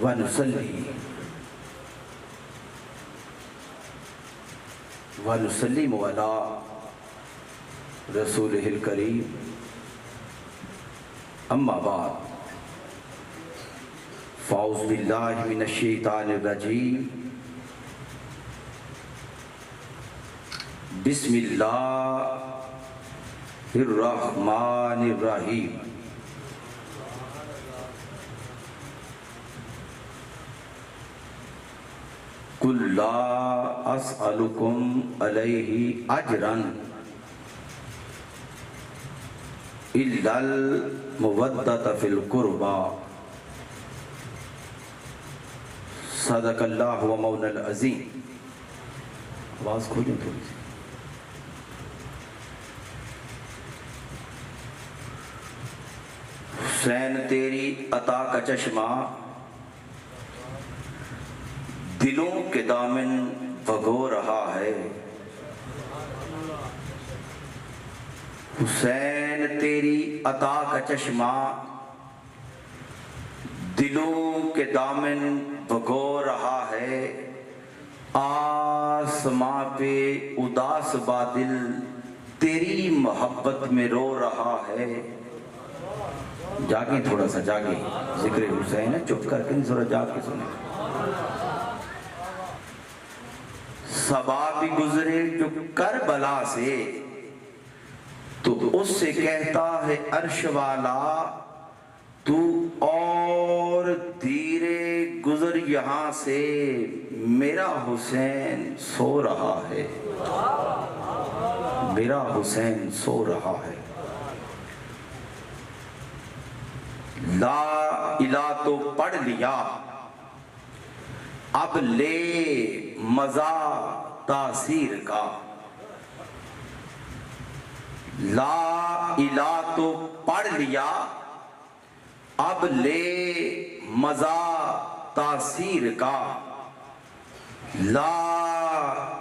ونسلم علی رسولہ الکریم اما بعد فاعوذ باللہ من الشیطان الرجیم بسم اللہ الرحمن الرحیم قل لا اسألکم علیہ اجرا الا المودۃ فی القربى صدق اللہ و مولانا العظیم۔ آواز کھولیں تھوڑی سی۔ حسین تیری عطا کا چشمہ دلوں کے دامن بھگو رہا ہے، حسین تیری عطا کا چشمہ دلوں کے دامن بھگو رہا ہے، آسماں پہ اداس بادل تیری محبت میں رو رہا ہے۔ جاگیں تھوڑا سا، جاگیں، ذکر حسین ہے، چپ کر کے ذرا جاگ کے سنیں۔ صبا بھی گزرے جو کربلا سے تو اس سے کہتا ہے عرش والا تو اور دھیرے گزر یہاں سے، میرا حسین سو رہا ہے، میرا حسین سو رہا ہے۔ لا الہ تو پڑھ لیا، اب لے مزہ تاثیر کا، لا الہ تو پڑھ لیا اب لے مزہ تاثیر کا، لا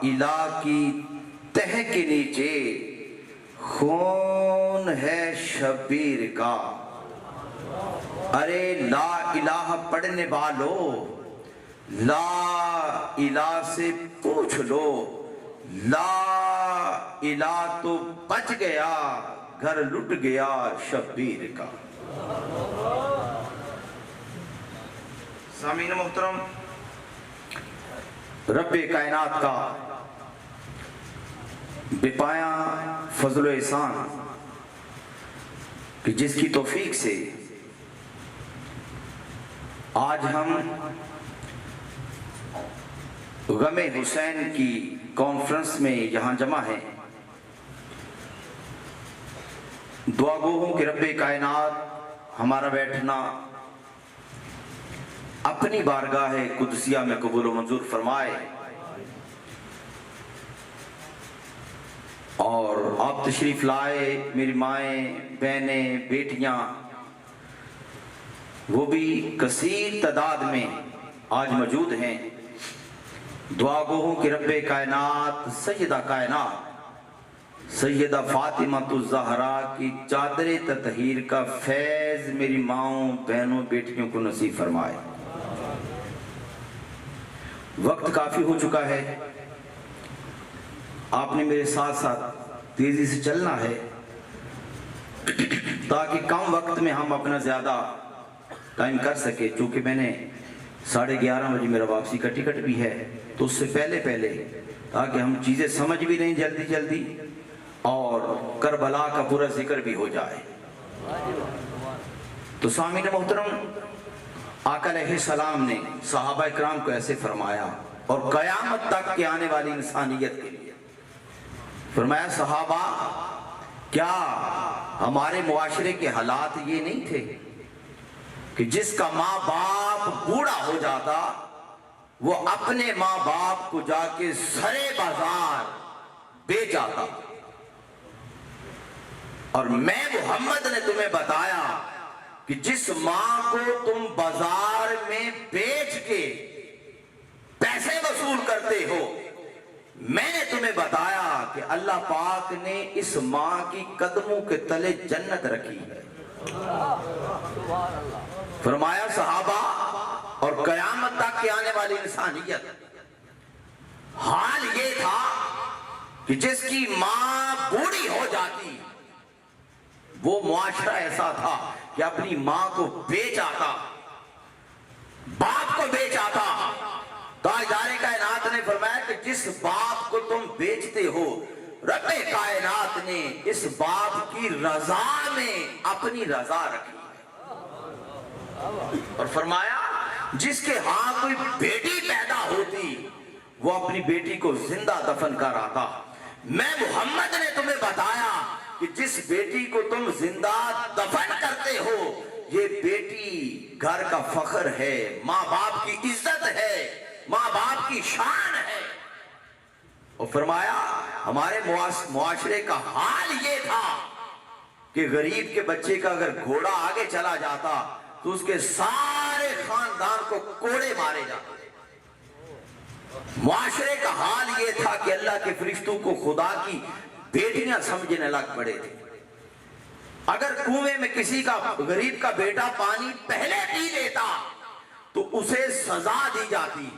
الہ کی تہ کے نیچے خون ہے شبیر کا۔ ارے لا الہ پڑھنے والو، لا الہ سے پوچھ لو، لا الہ تو بچ گیا گھر لٹ گیا شبیر کا۔ سامعین محترم، رب کائنات کا بے پایاں فضل و احسان کہ جس کی توفیق سے آج ہم غم حسین کی کانفرنس میں یہاں جمع ہیں۔ دعا گو ہوں کہ رب کائنات ہمارا بیٹھنا اپنی بارگاہ قدسیہ میں قبول و منظور فرمائے، اور آپ تشریف لائے، میری مائیں، بہنیں، بیٹیاں، وہ بھی کثیر تعداد میں آج موجود ہیں۔ دعا گو ہوں کہ رب کائنات سیدہ کائنات سیدہ فاطمہ الزہرا کی چادر تطہیر کا فیض میری ماؤں، بہنوں، بیٹیوں کو نصیب فرمائے۔ وقت کافی ہو چکا ہے، آپ نے میرے ساتھ ساتھ تیزی سے چلنا ہے تاکہ کم وقت میں ہم اپنا زیادہ ٹائم کر سکے، چونکہ میں نے 11:30 بجے میرا واپسی کا ٹکٹ بھی ہے، تو اس سے پہلے تاکہ ہم چیزیں سمجھ بھی لیں جلدی اور کربلا کا پورا ذکر بھی ہو جائے۔ تو سامعین محترم، آقا علیہ السلام نے صحابہ اکرام کو ایسے فرمایا، اور قیامت تک کے آنے والی انسانیت کے لیے فرمایا، صحابہ کیا ہمارے معاشرے کے حالات یہ نہیں تھے کہ جس کا ماں باپ بوڑھا ہو جاتا وہ اپنے ماں باپ کو جا کے سرے بازار بیچ آتا، اور میں محمد نے تمہیں بتایا کہ جس ماں کو تم بازار میں بیچ کے پیسے وصول کرتے ہو، میں نے تمہیں بتایا کہ اللہ پاک نے اس ماں کی قدموں کے تلے جنت رکھی ہے۔ فرمایا صحابہ اور قیامت تک کے آنے والی انسانیت، حال یہ تھا کہ جس کی ماں بوڑھی ہو جاتی، وہ معاشرہ ایسا تھا کہ اپنی ماں کو بیچ آتا، باپ کو بیچ آتا۔ تاجدار کائنات نے فرمایا کہ جس باپ کو تم بیچتے ہو، رب کائنات نے اس باپ کی رضا میں اپنی رضا رکھی اور فرمایا جس کے ہاں کوئی بیٹی پیدا ہوتی، وہ اپنی بیٹی کو زندہ دفن کر آتا۔ میں محمد نے تمہیں بتایا کہ جس بیٹی کو تم زندہ دفن کرتے ہو، یہ بیٹی گھر کا فخر ہے، ماں باپ کی عزت ہے، ماں باپ کی شان ہے۔ اور فرمایا ہمارے معاشرے کا حال یہ تھا کہ غریب کے بچے کا اگر گھوڑا آگے چلا جاتا تو اس کے سارے خاندان کو کوڑے مارے جاتے۔ معاشرے کا حال یہ تھا کہ اللہ کے فرشتوں کو خدا کی بیٹیاں سمجھنے لگ پڑے تھے۔ اگر کنویں میں کسی کا غریب کا بیٹا پانی پہلے پی لیتا تو اسے سزا دی جاتی۔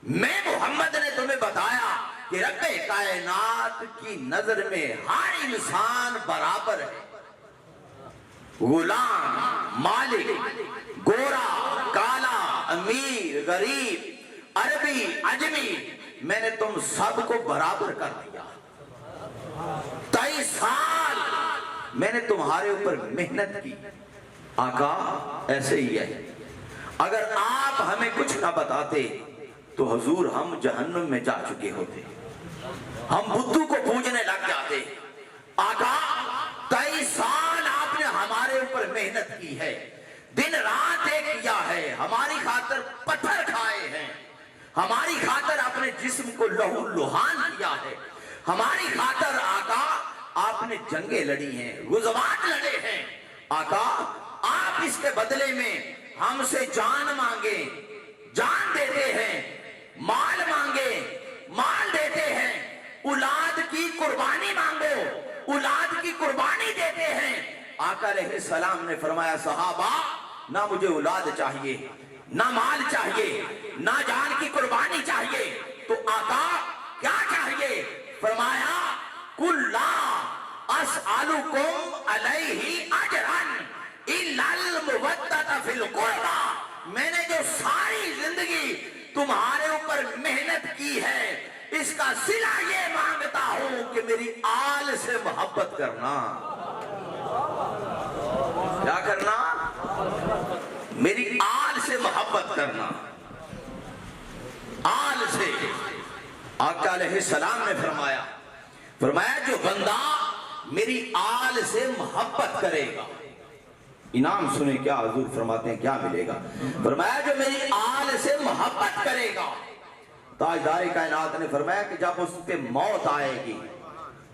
میں محمد نے تمہیں بتایا کہ رب کائنات کی نظر میں ہر انسان برابر ہے، غلام، مالک، گورا، کالا، امیر، غریب، عربی، عجمی، میں نے تم سب کو برابر کر دیا۔ 23 سال میں نے تمہارے اوپر محنت کی۔ آقا ایسے ہی ہے، اگر آپ ہمیں کچھ نہ بتاتے تو حضور ہم جہنم میں جا چکے ہوتے، ہم بدھو کو پوجنے لگ جاتے۔ آقا 23 سال آپ نے ہمارے اوپر محنت کی ہے، دن رات ایک کیا ہے، ہماری خاطر پتھر کھائے ہیں، ہماری خاطر اپنے جسم کو لہو لہان کیا ہے، ہماری خاطر آقا آپ نے جنگیں لڑی ہیں، غزوات لڑے ہیں۔ آقا آپ اس کے بدلے میں ہم سے جان مانگے، جان دیتے ہیں، مال مانگے، مال دیتے ہیں، اولاد کی قربانی مانگو، اولاد کی قربانی دیتے ہیں۔ آقا علیہ السلام نے فرمایا صحابہ نہ مجھے اولاد چاہیے، نہ مال چاہیے، نہ جان کی قربانی چاہیے، تو آقا کیا چاہیے؟ فرمایا قُلْ لَا أَسْأَلُكُمْ عَلَيْهِ أَجْرًا إِلَّا الْمُوَدَّةَ فِي الْقُرْبَى، میں نے جو ساری زندگی تمہارے اوپر محنت کی ہے، اس کا صلہ یہ مانگتا ہوں کہ میری آل سے محبت کرنا۔ کیا کرنا؟ میری آل سے محبت کرنا۔ آل سے آقا علیہ السلام نے فرمایا جو بندہ میری آل سے محبت کرے گا، انعام سنیں کیا حضور فرماتے ہیں کیا ملے گا۔ فرمایا جو میری آل سے محبت کرے گا، تاجدار کائنات نے فرمایا کہ جب اس پہ موت آئے گی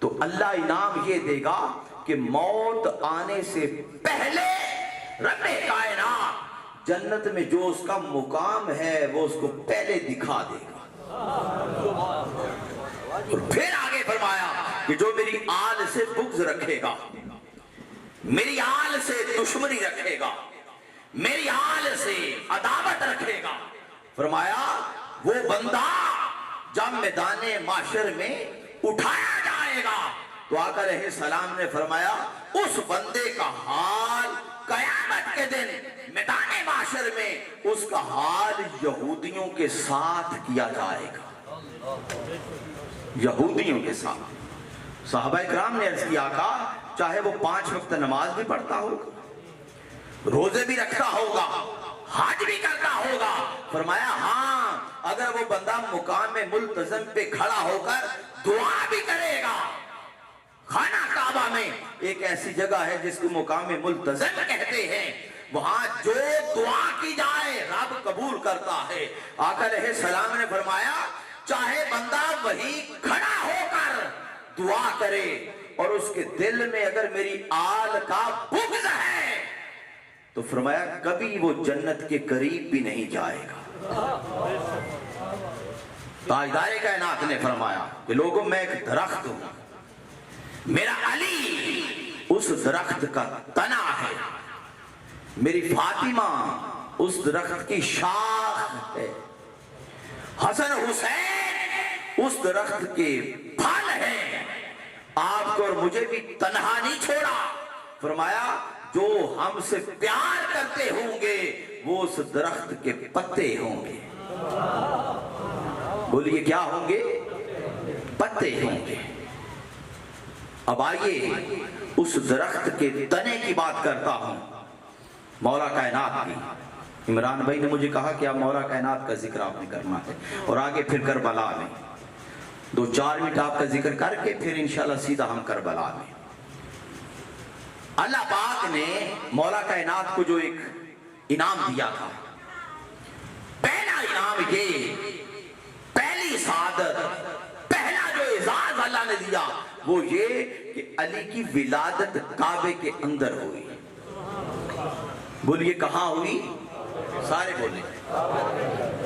تو اللہ انعام یہ دے گا کہ موت آنے سے پہلے رب کائنات جنت میں جو اس کا مقام ہے وہ اس کو پہلے دکھا دے گا۔ اور پھر آگے فرمایا کہ جو میری آل سے بغض رکھے گا، میری آل سے دشمنی رکھے گا، میری آل سے عداوت رکھے گا، فرمایا وہ بندہ جب میدان محشر میں اٹھایا جائے گا تو آقا علیہ السلام نے فرمایا اس بندے کا حال قیامت کے دن میدان محشر میں اس کا حال یہودیوں کے ساتھ کیا جائے گا، یہودیوں کے ساتھ۔ صحابہ اکرام نے عرض کیا آقا چاہے وہ 5 وقت نماز بھی پڑھتا ہوگا، روزے بھی رکھتا ہوگا، حج بھی کرتا ہوگا، فرمایا ہاں اگر وہ بندہ مقام ملتزم پہ کھڑا ہو کر دعا بھی کرے گا۔ خانہ کعبہ میں ایک ایسی جگہ ہے جس کو مقام ملتزم کہتے ہیں، وہاں جو دعا کی جائے رب قبول کرتا ہے۔ آقا علیہ السلام نے فرمایا چاہے بندہ وہی کھڑا ہو کر دعا کرے اور اس کے دل میں اگر میری آل کا بغض ہے تو فرمایا کبھی وہ جنت کے قریب بھی نہیں جائے گا۔ تاجدار کائنات نے فرمایا کہ لوگوں میں ایک درخت ہوں، میرا علی اس درخت کا تنا ہے، میری فاطمہ اس درخت کی شاخ ہے، حسن حسین اس درخت کے پھل ہیں، آپ کو اور مجھے بھی تنہا نہیں چھوڑا۔ فرمایا جو ہم سے پیار کرتے ہوں گے وہ اس درخت کے پتے ہوں گے۔ بولیے کیا ہوں گے؟ پتے ہوں گے۔ اب آئیے اس درخت کے تنے کی بات کرتا ہوں، مولا کائنات کی۔ عمران بھائی نے مجھے کہا کہ آپ مولا کائنات کا ذکر آپ نے کرنا ہے، اور آگے پھر کربلا میں 2-4 منٹ آپ کا ذکر کر کے پھر انشاءاللہ سیدھا ہم کربلا میں۔ اللہ پاک نے مولا کائنات کو جو ایک انعام دیا تھا، پہلا انعام یہ، پہلی سعادت، پہلا جو اعزاز اللہ نے دیا وہ یہ کہ علی کی ولادت کعبے کے اندر ہوئی۔ بولیے کہاں ہوئی؟ سارے بولیں۔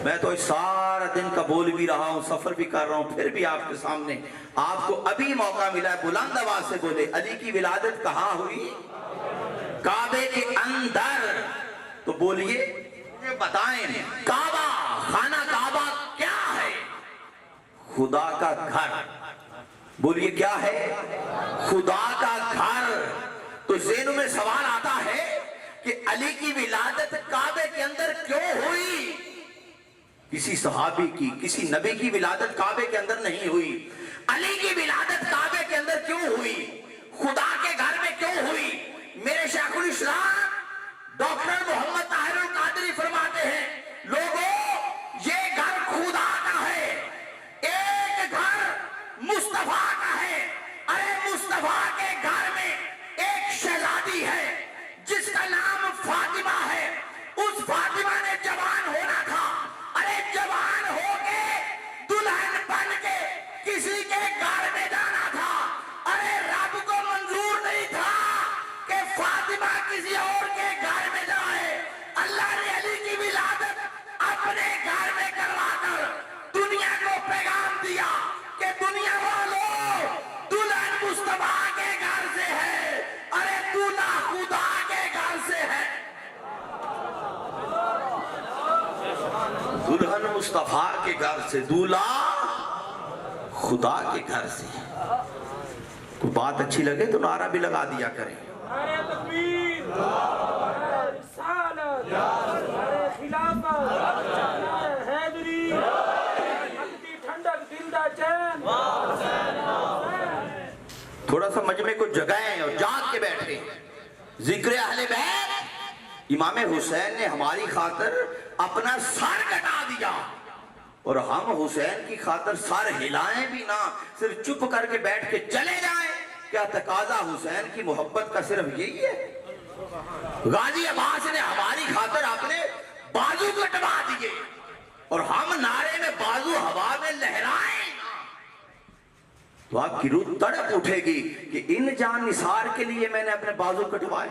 میں تو سارا دن کا بول بھی رہا ہوں، سفر بھی کر رہا ہوں، پھر بھی آپ کے سامنے آپ کو ابھی موقع ملا ہے، بلند آواز سے بولے علی کی ولادت کہاں ہوئی؟ کعبے کے اندر۔ تو بولیے بتائیں، کعبہ، خانہ کعبہ کیا ہے؟ خدا کا گھر۔ بولیے کیا ہے؟ خدا کا گھر۔ تو ذہنوں میں سوال آتا ہے کہ علی کی ولادت کعبے کے اندر کیوں ہوئی؟ کسی صحابی کی، کسی نبی کی ولادت کعبے کے اندر نہیں ہوئی۔ علی کی ولادت کعبے کے اندر کیوں ہوئی؟ خدا کے گھر میں کیوں ہوئی؟ میرے شیخ الاسلام ڈاکٹر محمد طاہر القادری فرماتے ہیں، لوگوں یہ گھر خدا کا ہے، ایک گھر مصطفیٰ کا ہے۔ ارے مصطفیٰ کے گھر میں ایک شہزادی ہے جس کا نام فاطمہ ہے، اس فاطمہ نے جوان ہونا تھا، ارے جوان ہو کے دلہن بن کے کسی کے گھر میں جانا تھا، ارے رب کو منظور نہیں تھا کہ فاطمہ کسی اور کے گھر میں جائے۔ اللہ نے علی کی ولادت اپنے گھر میں کروا کر دنیا کو پیغام دیا کہ دنیا والوں دلہن مصطفیٰ کے گھر سے ہے، ارے دولہا خدا کے گھر سے ہے۔ دلہن مصطفیٰ کے گھر سے، دولہا خدا کے گھر سے۔ کوئی بات اچھی لگے تو نعرہ بھی لگا دیا کریں۔ نعرہ تکبیر، نعرہ رسالت، نعرہ خلافت، نعرہ حیدری، حق دی ٹھنڈک دل دا چین۔ تھوڑا سا مجمع کو جگائیں اور جاگ کے بیٹھیں۔ ذکر اہل بیت، امام حسین نے ہماری خاطر اپنا سر کٹا دیا، اور ہم حسین کی خاطر سر ہلائیں بھی نہ، صرف چپ کر کے بیٹھ کے چلے جائیں۔ کیا تقاضا حسین کی محبت کا صرف یہی ہے؟ غازی عباس نے ہماری خاطر اپنے بازو کٹوا دیے، اور ہم نعرے میں بازو ہوا میں لہرائیں، تو آپ کی روح تڑپ اٹھے گی کہ ان جان نثار کے لیے میں نے اپنے بازو کٹوائے۔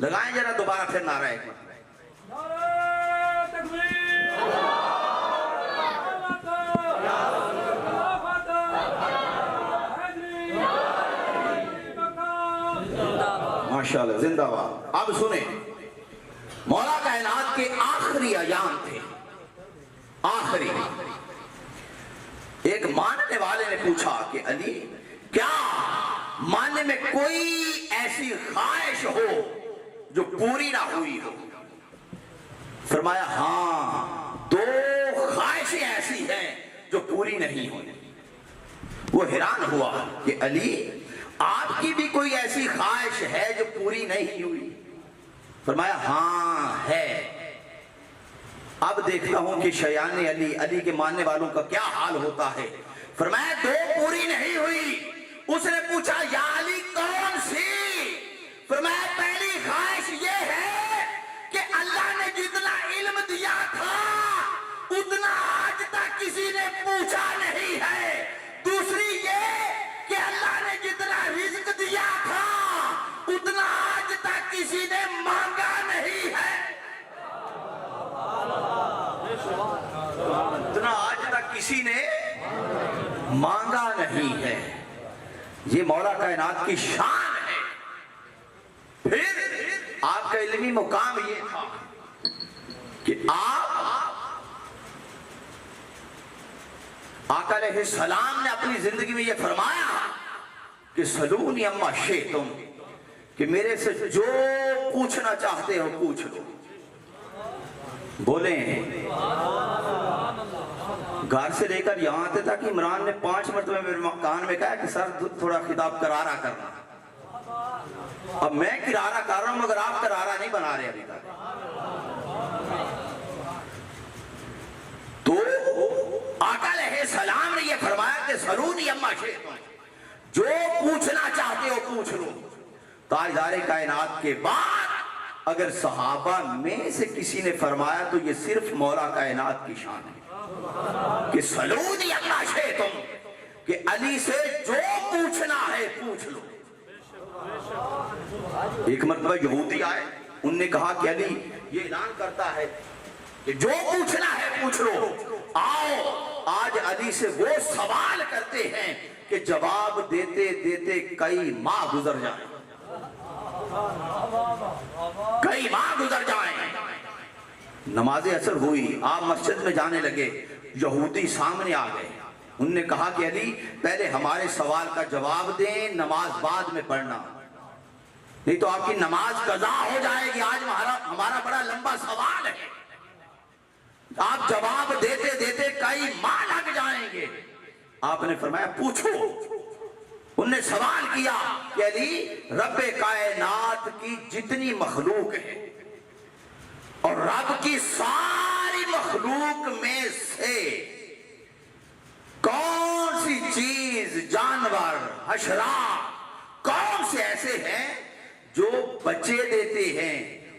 لگائیں ذرا دوبارہ پھر نعرہ ایک بار۔ نعرہ تکبیر، خلافت، حیدری، ماشاءاللہ، زندہ باد۔ اب سنیں، مولا کائنات کے آخری ایام تھے، آخری۔ ایک ماننے والے نے پوچھا کہ علی کیا ماننے میں کوئی ایسی خواہش ہو جو پوری نہ ہوئی ہو؟ فرمایا ہاں، 2 خواہشیں ایسی ہیں جو پوری نہیں ہوئی۔ وہ حیران ہوا کہ علی آپ کی بھی کوئی ایسی خواہش ہے جو پوری نہیں ہوئی؟ فرمایا ہاں ہے۔ اب دیکھتا ہوں کہ شیان علی، علی کے ماننے والوں کا کیا حال ہوتا ہے۔ فرمایا 2 پوری نہیں ہوئی۔ اس نے پوچھا یا علی کون سی؟ فرمایا پہلی خواہش یہ ہے کہ اللہ نے جتنا علم دیا تھا اتنا آج تک کسی نے پوچھا نہیں ہے۔ دوسری یہ کہ اللہ نے جتنا رزق دیا تھا اتنا آج تک کسی نے مانگا نہیں ہے۔ اتنا آج تک کسی نے مانگا نہیں ہے۔ یہ مولا کائنات کی شان ہے۔ پھر آپ کا علمی مقام یہ تھا کہ آپ آقا علیہ السلام نے اپنی زندگی میں یہ فرمایا کہ سلونی اما شئتم، کہ میرے سے جو پوچھنا چاہتے ہو پوچھ لو۔ بولیں گھر سے لے کر یہاں آتے تھا کہ عمران نے 5 مرتبہ میرے کان میں کہا کہ سر تھوڑا خطاب کرارا کرنا۔ اب میں کرارا کر رہا ہوں مگر آپ کرارا نہیں بنا رہے ابھی تک۔ تو آقا علیہ السلام نے یہ فرمایا کہ سلونی اما شئتم، جو پوچھنا چاہتے ہو پوچھ لو۔ تاجدار کائنات کے بعد اگر صحابہ میں سے کسی نے فرمایا تو یہ صرف مولا کائنات کی شان ہے کہ سلونی اما شئتم، کہ علی سے جو پوچھنا ہے پوچھ لو۔ ایک مرتبہ یہودی آئے، ان نے کہا کہ علی یہ اعلان کرتا ہے کہ جو پوچھنا ہے پوچھ لو۔ آؤ آج علی سے وہ سوال کرتے ہیں کہ جواب دیتے دیتے کئی ماہ گزر جائیں، کئی ماہ گزر جائیں۔ نماز عصر ہوئی، آپ مسجد میں جانے لگے، یہودی سامنے آ گئے۔ انہوں نے کہا کہ علی پہلے ہمارے سوال کا جواب دیں، نماز بعد میں پڑھنا، نہیں تو آپ کی نماز قضا ہو جائے گی۔ آج ہمارا بڑا لمبا سوال ہے، آپ جواب دیتے دیتے کئی ماہ لگ جائیں گے۔ آپ نے فرمایا پوچھو۔ انہوں نے سوال کیا کہ علی رب کائنات کی جتنی مخلوق ہے اور رب کی ساری مخلوق میں سے کون سی چیز، جانور، حشرات کون سے ایسے ہیں جو بچے دیتے ہیں،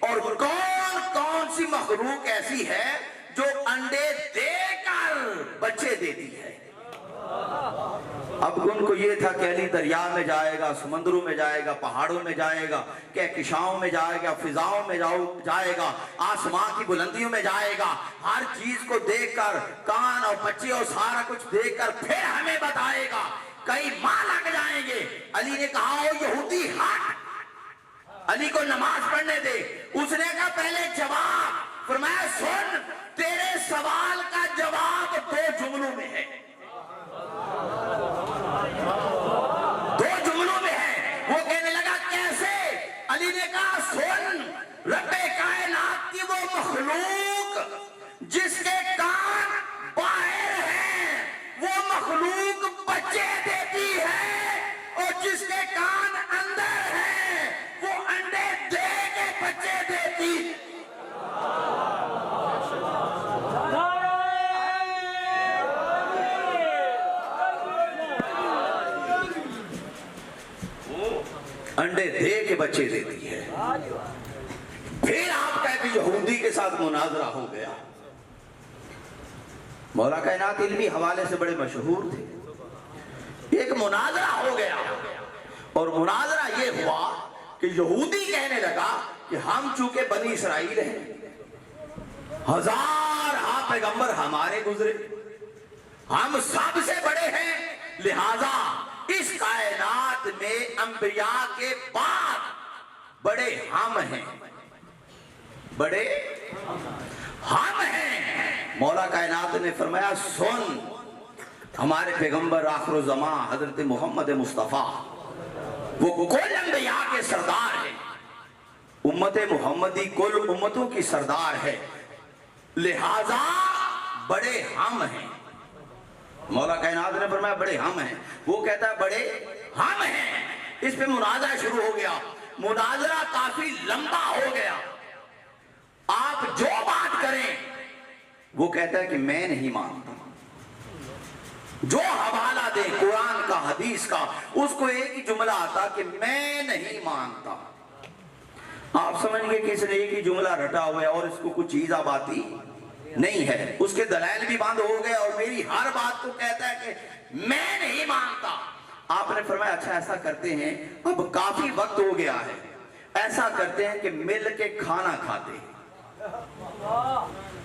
اور کون کون سی مخلوق ایسی ہے جو انڈے دے کر بچے دیتی ہے۔ اب ان کو یہ تھا کہ علی دریا میں جائے گا، سمندروں میں جائے گا، پہاڑوں میں جائے گا، کہکشاؤں میں جائے گا، فضاؤں میں جائے گا، آسمان کی بلندیوں میں جائے گا، ہر چیز کو دیکھ کر، کان اور بچے اور سارا کچھ دیکھ کر پھر ہمیں بتائے گا۔ کئی ماہ لگ جائیں گے۔ علی نے کہا او یہودی ہٹ، علی کو نماز پڑھنے دے۔ اس نے کہا پہلے جواب۔ فرمایا سن، تیرے سوال کا جواب 2 جملوں میں ہے، 2 جملوں میں ہے۔ وہ کہنے لگا کیسے؟ علی نے کہا سن، رب کائنات کی وہ مخلوق جس کے کان باہر ہیں وہ مخلوق بچے دیتی ہے، اور جس کے کان اندر ہیں وہ انڈے دے کے بچے دیتی۔ انڈے دے کے بچے دیتی ہے۔ پھر آپ کہتے یہودی کے ساتھ مناظرہ ہو گیا۔ مولا کائنات علمی حوالے سے بڑے مشہور تھے۔ ایک مناظرہ ہو گیا، اور مناظرہ یہ ہوا کہ یہودی کہنے لگا کہ ہم چونکہ بنی اسرائیل ہیں، 1000 پیغمبر ہمارے گزرے، ہم سب سے بڑے ہیں، لہذا اس کائنات میں انبیاء کے بعد بڑے ہم ہیں، بڑے ہم ہیں۔ مولا کائنات نے فرمایا سن، ہمارے پیغمبر آخر الزمان حضرت محمد مصطفیٰ وہ کل انبیاء کے سردار ہیں، امت محمدی کل امتوں کی سردار ہے، لہذا بڑے ہم ہیں۔ مولا کائنات نے فرمایا بڑے ہم ہیں، وہ کہتا ہے بڑے ہم ہیں۔ اس پہ مناظرہ شروع ہو گیا، مناظرہ کافی لمبا ہو گیا۔ آپ جو بات کریں وہ کہتا ہے کہ میں نہیں مانتا، جو حوالہ دے قرآن کا حدیث کا اس کو ایک ہی جملہ آتا کہ میں نہیں مانتا۔ آپ سمجھ گئے کہ اس نے ایک ہی جملہ رٹا ہوا ہے اور اس کو کچھ چیز اب آتی نہیں ہے، اس کے دلائل بھی بند ہو گئے اور میری ہر بات کو کہتا ہے کہ میں نہیں مانتا۔ آپ نے فرمایا اچھا ایسا کرتے ہیں، اب کافی وقت ہو گیا ہے، ایسا کرتے ہیں کہ مل کے کھانا کھاتے ہیں۔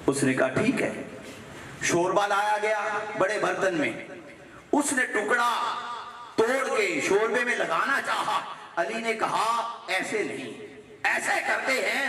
اس نے کہا ٹھیک ہے۔ شوربہ لایا گیا بڑے برتن میں، اس نے ٹکڑا توڑ کے شوربے میں لگانا چاہا۔ علی نے کہا ایسے نہیں، ایسے کرتے ہیں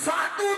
7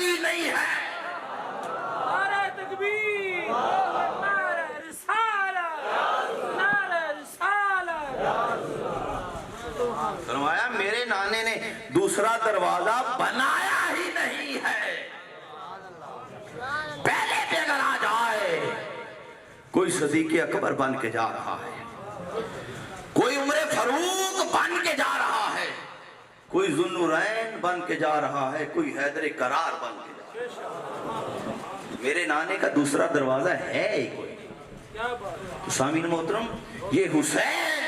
بدی نہیں ہے. نعرہ تکبیر، نعرہ رسالت، نعرہ رسالت. فرمایا میرے نانے نے دوسرا دروازہ بنایا ہی نہیں ہے. پہلے پہ اگر آ جائے کوئی صدیق اکبر بن کے جا رہا ہے, کوئی عمر فاروق بن کے جا رہا ہے, کوئی ذوالنورین بن کے جا رہا ہے, کوئی حیدر کرار بن کے جا رہا ہے. میرے نانے کا دوسرا دروازہ ہے ہی کوئی. کیا بات. سامعین محترم, یہ حسین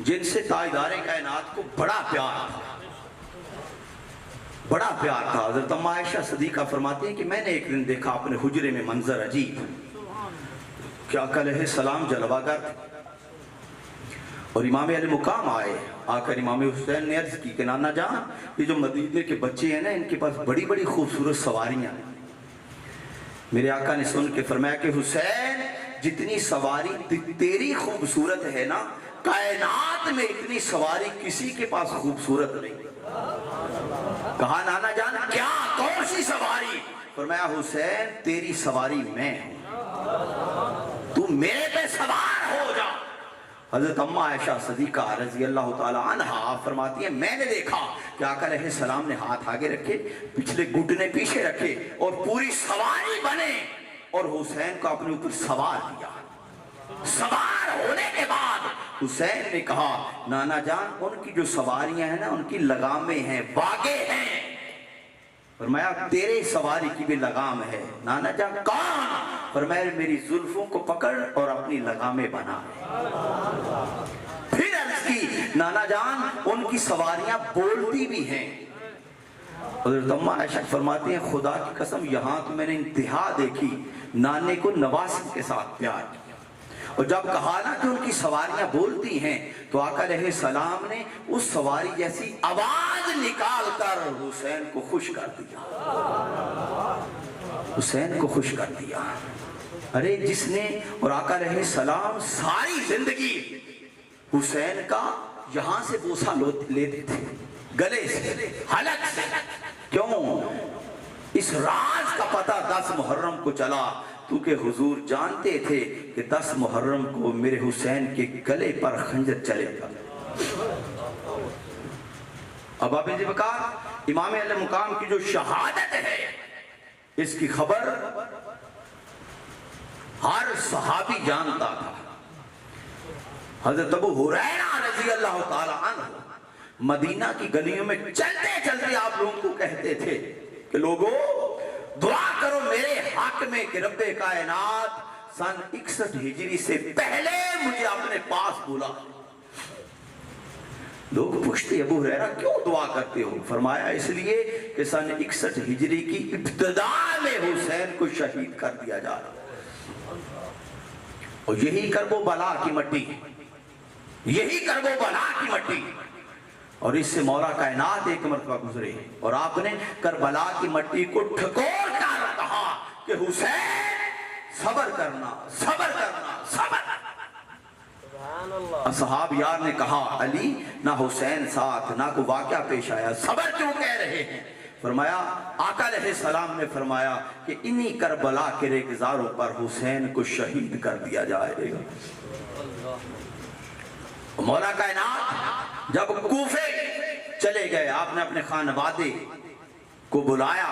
جن سے تاجدار کائنات کو بڑا پیار تھا, بڑا پیار تھا. حضرت اماں عائشہ صدیقہ فرماتی ہیں کہ میں نے ایک دن دیکھا اپنے حجرے میں منظر عجیب کہ آقا علیہ السلام جلوہ گر تھے اور امام علیہ مقام آئے. آ کر امام حسین نے عرض کی کہ نانا جان, یہ جو مدینے کے بچے ہیں نا, ان کے پاس بڑی بڑی خوبصورت سواریاں ہیں. میرے آقا نے سن کے فرمایا کہ حسین جتنی سواری تیری خوبصورت ہے نا, کائنات میں اتنی سواری کسی کے پاس خوبصورت نہیں. کہا نانا جان کیا, کون سی سواری؟ فرمایا حسین تیری سواری میں ہوں, تو میرے پہ سوار ہو جا. حضرت اماں عائشہ صدیقہ رضی اللہ تعالی عنہا فرماتی ہیں میں نے دیکھا کہ آقا علیہ السلام نے ہاتھ آگے رکھے, پچھلے گھٹنے پیچھے رکھے اور پوری سواری بنے اور حسین کو اپنے اوپر سوار کیا. سوار ہونے کے بعد حسین نے کہا نانا جان ان کی جو سواریاں ہیں نا, ان کی لگامیں ہیں, باگے ہیں. فرمایا تیرے سواری کی بھی لگام ہے. نانا جان کون؟ فرمایا میری زلفوں کو پکڑ اور اپنی لگامیں بنا. پھر عرض کی نانا جان ان کی سواریاں بولتی بھی ہیں. حضرت اماں عائشہ فرماتی ہیں خدا کی قسم یہاں تو میں نے انتہا دیکھی, نانے کو نواسط کے ساتھ پیار کیا. اور جب کہا نا کہ ان کی سواریاں بولتی ہیں تو آقا علیہ السلام نے اس سواری جیسی آواز نکال کر حسین کو خوش کر دیا. حسین کو خوش کر دیا. ارے جس نے, اور آقا علیہ السلام ساری زندگی حسین کا یہاں سے بوسہ لیتے تھے, گلے سے, حلق سے. کیوں؟ اس راز کا پتہ 10 محرم کو چلا کیونکہ حضور جانتے تھے کہ 10 محرم کو میرے حسین کے گلے پر خنجر چلے گا. اب آپ جی بکار امام علیہ مقام کی جو شہادت ہے اس کی خبر ہر صحابی جانتا تھا. حضرت ابو ہریرہ رضی اللہ تعالی عنہ مدینہ کی گلیوں میں چلتے چلتے آپ لوگوں کو کہتے تھے کہ لوگوں دعا کرو میرے حق میں کہ رب کائنات سن 61 ہجری سے پہلے مجھے اپنے پاس بلا. لوگ پوچھتے ابو ہریرہ کیوں دعا کرتے ہو؟ فرمایا اس لیے کہ سن 61 ہجری کی ابتدا میں حسین کو شہید کر دیا جا رہا, اور یہی کرب و بلا کی مٹی, یہی کرب و بلا کی مٹی. اور اس سے مولا کائنات ایک مرتبہ گزرے اور آپ نے کربلا کی مٹی کو ٹھکور کر کہا کہ حسین صبر کرنا, صبر کرنا, صبر کرنا. اصحاب یار نے کہا علی نہ حسین ساتھ نہ کوئی واقعہ پیش آیا, صبر کیوں کہہ رہے ہیں؟ فرمایا آقا علیہ السلام نے فرمایا کہ انہی کربلا کے ریگزاروں پر حسین کو شہید کر دیا جائے گا. مولا کائنات جب کوفے چلے گئے آپ نے اپنے خانوادے کو بلایا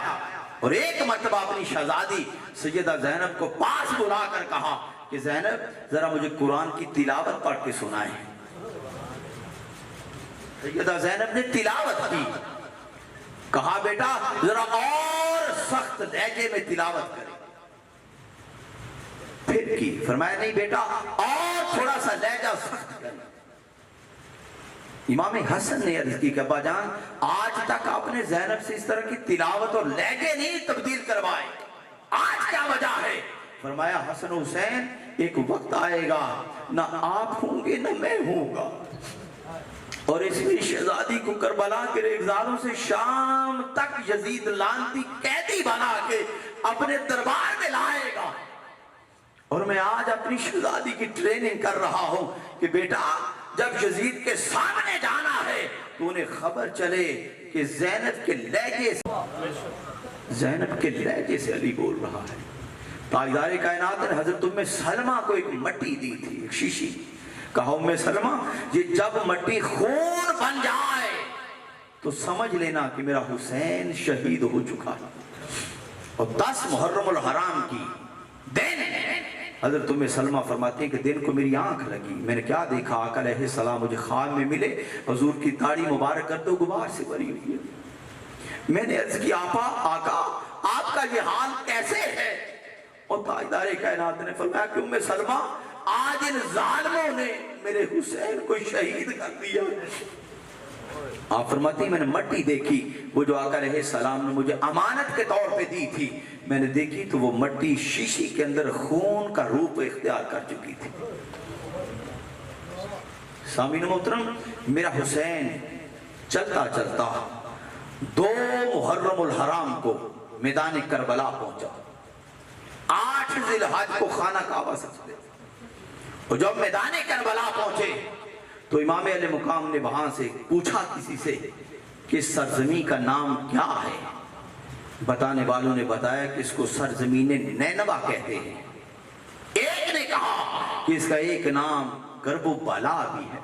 اور ایک مرتبہ اپنی شہزادی سیدہ زینب کو پاس بلا کر کہا کہ زینب ذرا مجھے قرآن کی تلاوت پڑھ کے سنائیں. سیدہ زینب نے تلاوت کی. کہا بیٹا ذرا اور سخت لہجے میں تلاوت کرے. پھر کی. فرمایا نہیں بیٹا اور تھوڑا سا لہجہ سخت کرے. امام حسن نے عرض کی کہ ابا جان آج تک آپ نے زینب سے اس طرح کی تلاوت اور لہجے نہیں تبدیل کروائے, آج کیا وجہ ہے؟ فرمایا حسن حسین ایک وقت آئے گا نہ آپ ہوں گے نہ میں ہوں گا, اور اس میں شہزادی کو کربلا کے ریگزاروں سے شام تک یزید لعنتی قیدی بنا کے اپنے دربار میں لائے گا, اور میں آج اپنی شہزادی کی ٹریننگ کر رہا ہوں کہ بیٹا جب یزید کے سامنے جانا ہے تو انہیں خبر چلے کہ زینب کے لہجے سے زینب کے لہجے سے علی بول رہا ہے. تاجدار کائنات نے حضرت ام سلمہ کو ایک مٹی دی تھی، ایک شیشی. کہا ام سلمہ یہ جب مٹی خون بن جائے تو سمجھ لینا کہ میرا حسین شہید ہو چکا ہے. اور 10 محرم الحرام کی دن حضرت ام سلمہ فرماتے ہیں کہ دن کو میری آنکھ لگی. میں نے کیا دیکھا؟ آقا علیہ السلام مجھے خواب میں ملے، حضور کی داڑھی مبارک کرتے غبار سے بھری ہوئی ہے. میں نے عرض کی آقا آپ کا یہ حال کیسے ہے؟ اور تاجدار کائنات نے فرمایا کہ ام سلمہ آج ان ظالموں نے میرے حسین کو شہید کر دیا. آپ فرماتی میں نے مٹی دیکھی، وہ جو آقا علیہ السلام نے مجھے امانت کے طور پہ دی تھی، میں نے دیکھی تو وہ مٹی شیشی کے اندر خون کا روپ اختیار کر چکی تھی. سامعین محترم، میرا حسین چلتا چلتا 2 محرم الحرام کو میدان کربلا پہنچا. 8 ذی الحج کو خانہ کعبہ سجدے. اور جب میدان کربلا پہنچے تو امام علیہ مقام نے وہاں سے پوچھا کسی سے کہ اس سرزمین کا نام کیا ہے. بتانے والوں نے بتایا کہ اس کو سرزمین نینوا کہتے ہیں. ایک نے کہا کہ اس کا ایک نام کرب و بلا بھی ہے.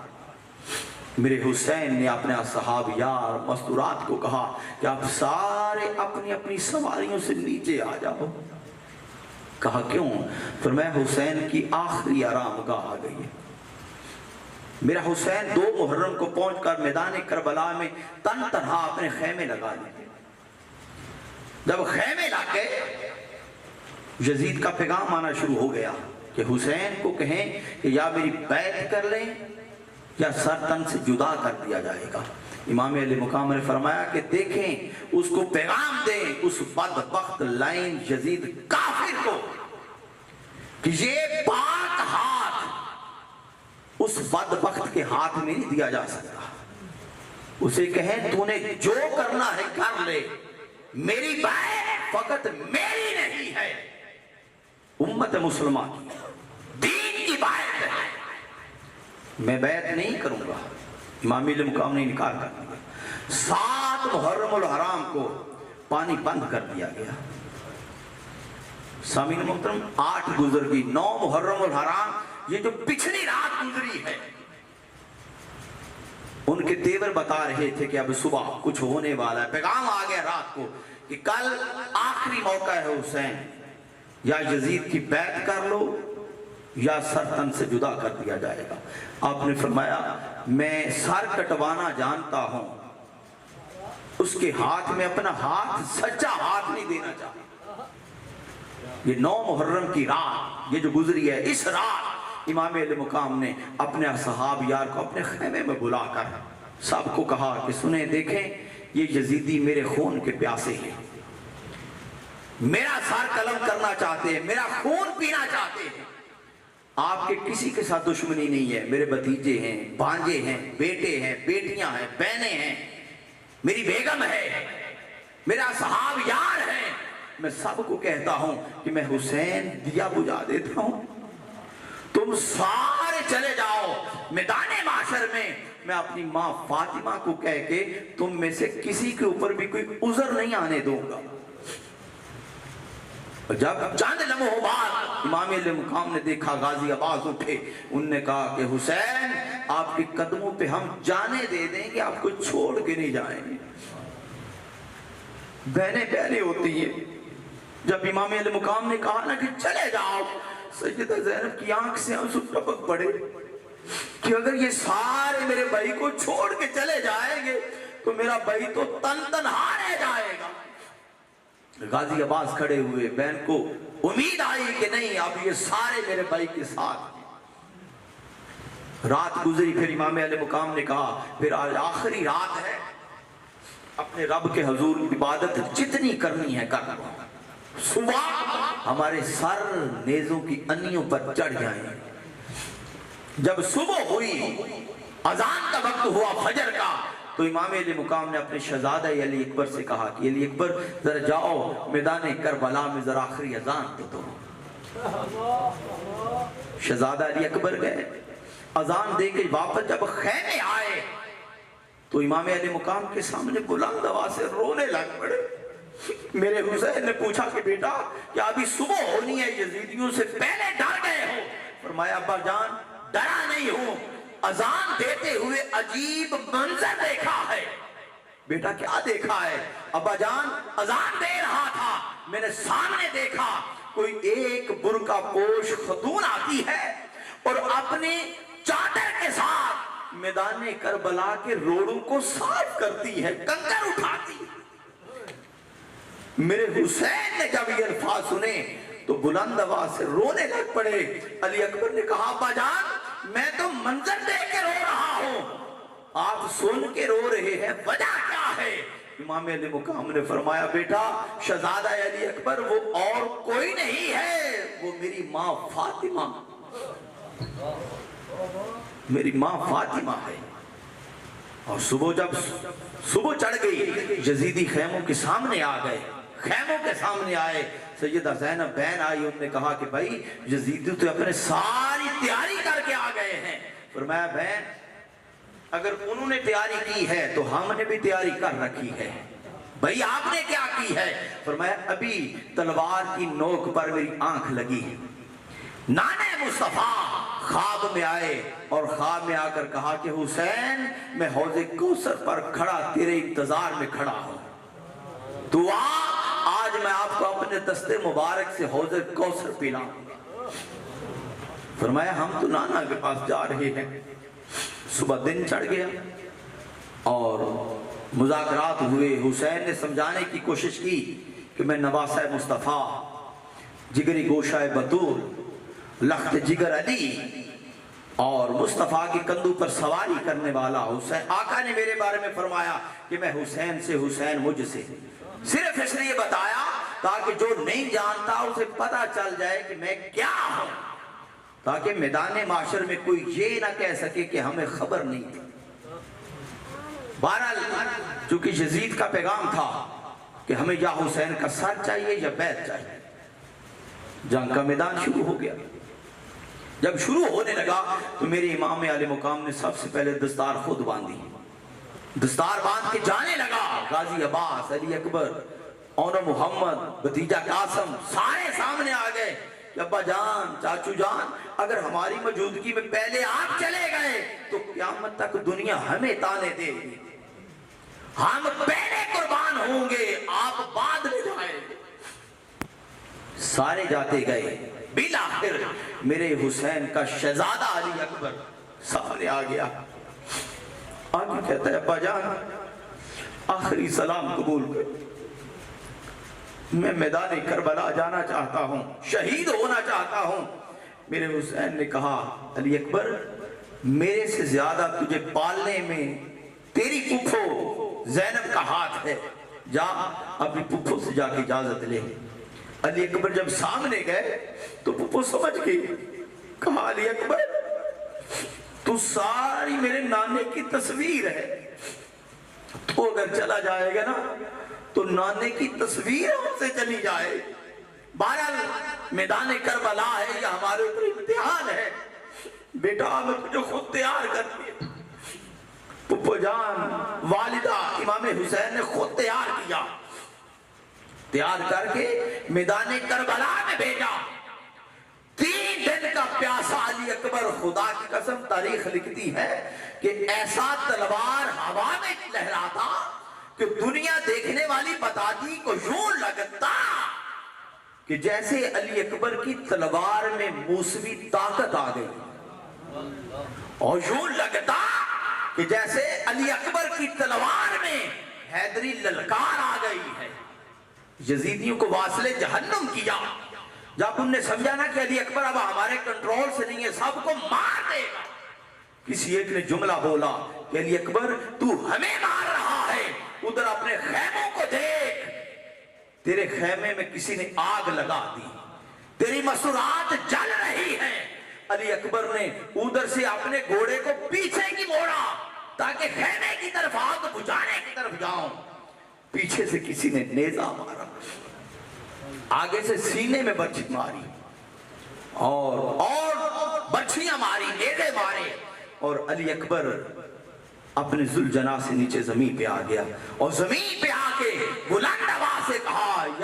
میرے حسین نے اپنے صحابیار مستورات کو کہا کہ آپ سارے اپنی اپنی سواریوں سے نیچے آ جاؤ. کہا کیوں؟ فرمایا حسین کی آخری آرام گاہ آ گئی ہے. میرا حسین 2 محرم کو پہنچ کر میدان کربلا میں تن تنہا اپنے خیمے لگا لیتے. جب خیمے لگ گئے یزید کا پیغام آنا شروع ہو گیا کہ حسین کو کہیں کہ یا میری بیعت کر لیں یا سر تن سے جدا کر دیا جائے گا. امام علیہ مقام نے فرمایا کہ دیکھیں اس کو پیغام دیں اس بدبخت لائن یزید کافر کو کہ یہ پاک ہاتھ اس بدبخت کے ہاتھ میں نہیں دیا جا سکتا. اسے کہیں تو نے جو کرنا ہے کر لے، میری بیعت فقط میری نہیں ہے، امت مسلمہ کی دین کی بیعت ہے، میں بیعت نہیں کروں گا. امام علیہ مقام نے انکار کر دیا. 7 محرم الحرام کو پانی بند کر دیا گیا. سامعین محترم 8 گزر گئی. 9 محرم الحرام یہ جو پچھلی رات گزری ہے، ان کے تیور بتا رہے تھے کہ اب صبح کچھ ہونے والا ہے. پیغام آ گیا رات کو کہ کل آخری موقع ہے حسین، یا یزید کی بیعت کر لو یا سر تن سے جدا کر دیا جائے گا. آپ نے فرمایا میں سر کٹوانا جانتا ہوں، اس کے ہاتھ میں اپنا ہاتھ سچا ہاتھ نہیں دینا چاہتا. یہ 9 محرم کی رات یہ جو گزری ہے، اس رات امام علیہ مقام نے اپنے صحابیار کو اپنے خیمے میں بلا کر سب کو کہا کہ سنیں دیکھیں یہ یزیدی میرے خون کے پیاسے ہیں، میرا سر قلم کرنا چاہتے ہیں، میرا خون پینا چاہتے ہیں. آپ کے کسی کے ساتھ دشمنی نہیں ہے، میرے بھتیجے ہیں، بھانجے ہیں، بیٹے ہیں، بیٹیاں ہیں، بہنیں ہیں، میری بیگم ہے، میرا صحاب یار ہے. میں سب کو کہتا ہوں کہ میں حسین دیا بجھا دیتا ہوں، تم سارے چلے جاؤ میدان معاشر میں. میں اپنی ماں فاطمہ کو کہہ کے تم میں سے کسی کے اوپر بھی کوئی عذر نہیں آنے دوں گا. جب چند لمحوں بعد امام علیہ مقام نے دیکھا غازی عباس اٹھے، انہوں نے کہا کہ حسین آپ کے قدموں پہ ہم جانے دے دیں گے، آپ کو چھوڑ کے نہیں جائیں گے. بہنیں بہنیں ہوتی ہیں. جب امام علیہ مقام نے کہا نا کہ چلے جاؤ، سیدہ زینب کی آنکھ سے آنسو ٹپک پڑے کہ اگر یہ سارے میرے بھائی کو چھوڑ کے چلے جائیں گے تو میرا بھائی تو تن تنہا رہ جائے گا. غازی عباس کھڑے ہوئے، بہن کو امید آئی کہ نہیں اب یہ سارے میرے بھائی کے ساتھ. رات گزری، پھر امام علیہ مقام نے کہا پھر آج آخری رات ہے، اپنے رب کے حضور عبادت جتنی کرنی ہے کر لو، صبح ہمارے سر نیزوں کی انیوں پر چڑھ جائیں. جب صبح ہوئی، اذان کا وقت ہوا فجر کا، تو امام علیہ مقام نے اپنے شہزادہ علی اکبر سے کہا کہ علی اکبر ذرا جاؤ میدان کربلا میں ذرا آخری اذان تو دو. شہزادہ علی اکبر گئے، اذان دے کے واپس جب خیمے آئے تو امام علیہ مقام کے سامنے بلند آواز سے رونے لگ پڑے. میرے حسین نے پوچھا کہ بیٹا کیا ابھی صبح ہونی ہے، یزیدیوں سے پہلے ڈر گئے ہو؟ فرمایا ابا جان ڈرا نہیں ہوں، اذان دیتے ہوئے عجیب منظر دیکھا ہے۔ بیٹا کیا دیکھا ہے؟ ابا جان اذان دے رہا تھا، میں نے سامنے دیکھا کوئی ایک برقع پوش خاتون آتی ہے اور اپنی چادر کے ساتھ میدان کربلا کے روڑوں کو صاف کرتی ہے، کنکر اٹھاتی ہے۔ میرے حسین نے جب یہ الفاظ سنے تو بلند آواز سے رونے لگ پڑے۔ علی اکبر نے کہا ابا جان میں تو منظر دیکھ کے رو رہا ہوں، آپ سن کے رو رہے ہیں، وجہ کیا ہے؟ امام علی مقام نے فرمایا بیٹا شہزادہ علی اکبر وہ اور کوئی نہیں ہے، وہ میری ماں فاطمہ، میری ماں فاطمہ ہے۔ اور جب صبح چڑھ گئی یزیدی خیموں کے سامنے آ گئے، خیموں کے سامنے آئے، سیدہ زینب بہن آئی، انہوں نے کہا کہ بھائی یزیدی تو اپنے ساری تیاری کر کے آ گئے ہیں۔ فرمایا بہن اگر انہوں نے تیاری کی ہے تو ہم نے بھی تیاری کر رکھی ہے، بھائی آپ نے کیا کی ہے؟ فرمایا ابھی تلوار کی نوک پر میری آنکھ لگی ہے۔ نانے مصطفیٰ خواب میں آئے اور خواب میں آ کر کہا کہ حسین میں حوض کوثر پر کھڑا تیرے انتظار میں کھڑا ہوں، تو آج میں آپ کو اپنے دستے مبارک سے حوض کوثر پلاؤں گا۔ فرمایا ہم تو نانا کے پاس جا رہے ہیں۔ صبح دن چڑھ گیا اور مذاکرات ہوئے، حسین نے سمجھانے کی کوشش کی کہ میں نواسہ مصطفیٰ، جگری گوشہ بطول، لخت جگر علی اور مصطفیٰ کی کندھوں پر سواری کرنے والا حسین، آقا نے میرے بارے میں فرمایا کہ میں حسین سے، حسین مجھ سے، صرف اس لیے بتایا تاکہ جو نہیں جانتا اسے پتا چل جائے کہ میں کیا ہوں، تاکہ میدان معاشر میں کوئی یہ نہ کہہ سکے کہ ہمیں خبر نہیں تھی۔ بہرحال چونکہ یزید کا پیغام تھا کہ ہمیں یا حسین کا سر چاہیے یا بیعت چاہیے، جنگ کا میدان شروع ہو گیا۔ جب شروع ہونے لگا تو میرے امام علی مقام نے سب سے پہلے دستار خود باندھی، دستار باندھ کے جانے لگا۔ غازی عباس، علی اکبر، اونو محمد، بھتیجا قاسم سارے سامنے آ گئے کہ ابا جان، چاچو جان، اگر ہماری موجودگی میں پہلے آپ چلے گئے تو قیامت تک دنیا ہمیں تانے دے گی، ہم پہلے قربان ہوں گے، آپ بعد میں جائیں گے۔ سارے جاتے گئے، بالآخر میرے حسین کا شہزادہ علی اکبر سامنے آ گیا، آگے کہتا ہے ابا جان آخری سلام قبول کر، میں میدان کربلا جانا چاہتا ہوں، شہید ہونا چاہتا ہوں۔ میرے حسین نے کہا علی اکبر میرے سے زیادہ تجھے پالنے میں تیری پھپھو زینب کا ہاتھ ہے، جا اپنی پھپھو سے جا کے اجازت لے۔ علی اکبر جب سامنے گئے تو پھپھو سمجھ گئی، کہا علی اکبر تو ساری میرے نانے کی تصویر ہے، تو اگر چلا جائے گا نا تو نانے کی تصویر ہم سے چلی جائے۔ بہرحال میدان کربلا ہے، یہ ہمارے اوپر امتحان ہے، بیٹا میں تجھے خود تیار کر دیا۔ پھپھو جان والدہ امام حسین نے خود تیار کیا، تیار کر کے میدان کربلا میں بھیجا۔ 3 دن کا پیاسا علی اکبر، خدا کی قسم تاریخ لکھتی ہے کہ ایسا تلوار ہوا میں لہراتا کہ دنیا دیکھنے والی بتاتی کو یوں لگتا کہ جیسے علی اکبر کی تلوار میں موسوی طاقت آ گئی، اور یوں لگتا کہ جیسے علی اکبر کی تلوار میں حیدری للکار آ گئی ہے۔ یزیدیوں کو واصل جہنم کیا، جب انہوں نے سمجھا نا کہ علی اکبر اب ہمارے کنٹرول سے نہیں ہے، سب کو مار دے گا، کسی ایک نے جملہ بولا کہ علی اکبر تو ہمیں مار رہا ہے، ادھر اپنے خیموں کو دیکھ، تیرے خیمے میں کسی نے آگ لگا دی، تیری مسورات جل رہی ہیں۔ علی اکبر نے ادھر سے اپنے گھوڑے کو پیچھے کی موڑا تاکہ خیمے کی طرف آگ بجھانے کی طرف جاؤں، پیچھے سے کسی نے نیزہ مارا، آگے سے سینے میں برچھی ماری اور برچھیاں ماری، نیزے مارے، اور علی اکبر اپنے ذوالجناح سے نیچے زمین پہ آ گیا، اور زمین پہ آ کے بلند آواز سے کہا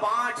5